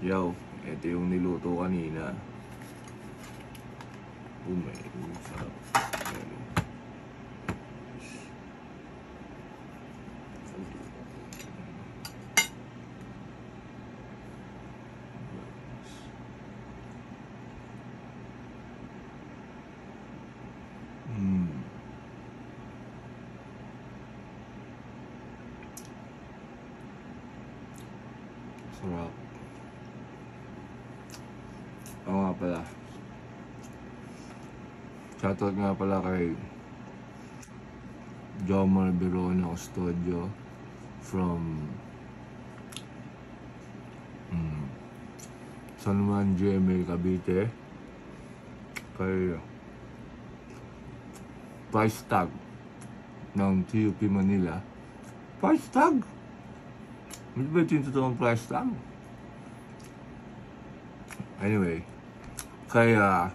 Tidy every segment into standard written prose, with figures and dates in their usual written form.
Yo, ito yung niluto kanina. May sarap. Sarap. Oo nga pala. Shoutout nga pala kay Jomar Verona Custodio from San Juan GMA Cavite. Kay price tag ng TUP Manila. Price tag? Hindi ba ito yung totoong price tag? Anyway, kaya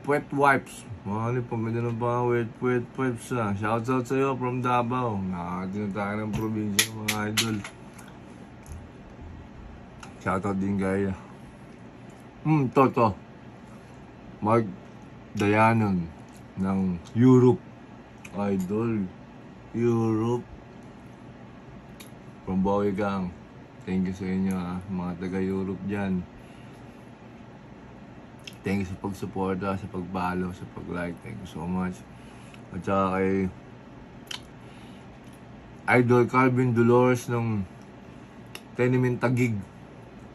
Wet Wipes. Mga pamilya ng mga wet wipes na. Shoutout sa'yo from Davao. Nakakatin na tayo ng probinsya, mga idol. Shoutout din kaya. To. Mark Dayanon ng Europe. Idol. Europe. From Bowie Gang. Thank you sa inyo mga taga-Europe dyan. Thank you sa pag-suporta, sa pag-follow, sa pag-like. Thank you so much. At saka kay Idol Calvin Dolores ng Tenement Taguig.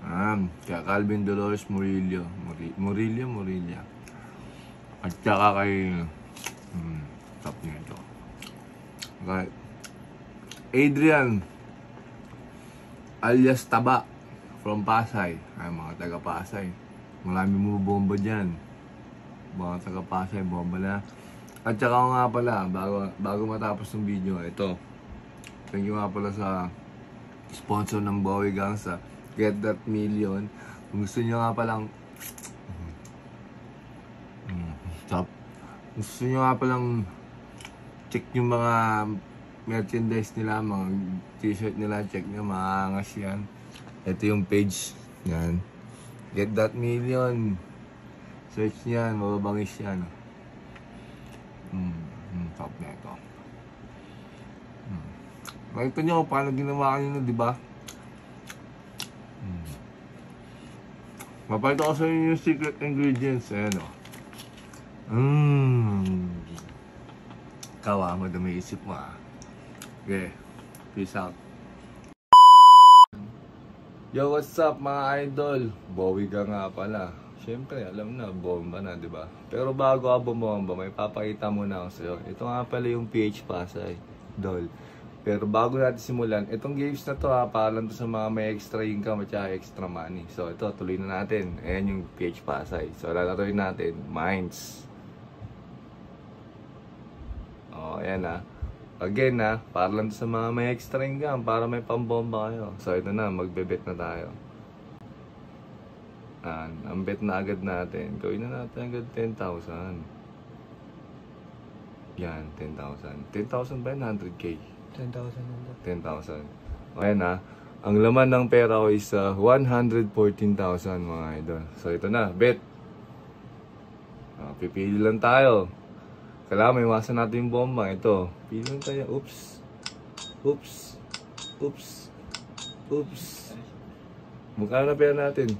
Kaya Calvin Dolores Murillo. At saka kay top niya ito. Kay Adrian alias Taba from Pasay. Ay, mga taga Pasay. Marami mo bomba dyan. Mga taga-Pasay, bomba na. At saka nga pala, bago matapos ng video, ito. Thank you nga pala sa sponsor ng Bowie Gang sa Get That Million. Kung gusto nyo nga palang gusto nyo nga palang check yung mga merchandise nila, mga t-shirt nila, check nyo, maangas yan. Ito yung page. Yan. Get That Million. Search niyan, mababangis yan. Top na ito. Makita nyo paano ginawa kanina, di ba? Mapalito ko sa inyo yung secret ingredients. Ayan o. Kawa mo, dami isip mo Okay. Peace out. Yo, what's up mga idol? Bowie ka nga pala. Siyempre, alam na, bomba na, di ba? Pero bago ako bumomba, may papakita muna ako sa'yo. Ito nga pala yung PH Pasay, Dol. Pero bago natin simulan, itong games na to para lang to sa mga may extra income at extra money. So ito, tuloy na natin. Ayan yung PH Pasay. So lalaroin natin, Mines. Ayan Again para lang sa mga may extra income, para may pambomba kayo. So ito na, magbe-bet na tayo. Ang bet na agad natin. Gawin na natin agad 10,000. Yan, 10,000. 10,000 ba yun? 100k? 10,000. Ayan ang laman ng pera ko is 114,000 mga idol. So ito na, bet. Pipili lang tayo. Kailangan may iwasan natin yung bomba. Ito. Pili lang tayo. Oops. Magkano na pera natin?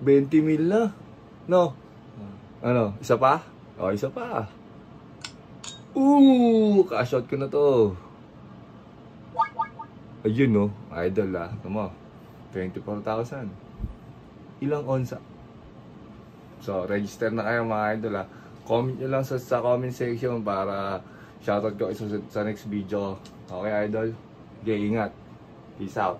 20 mil na. No? Ano? Isa pa? Isa pa. Cash out ko na to. Ayun idol Ito mo. 24,000. Ilang onsa? So, register na kayo mga idol Comment nyo lang sa comment section para shoutout ko sa next video. Okay idol? Okay, ingat. Peace out.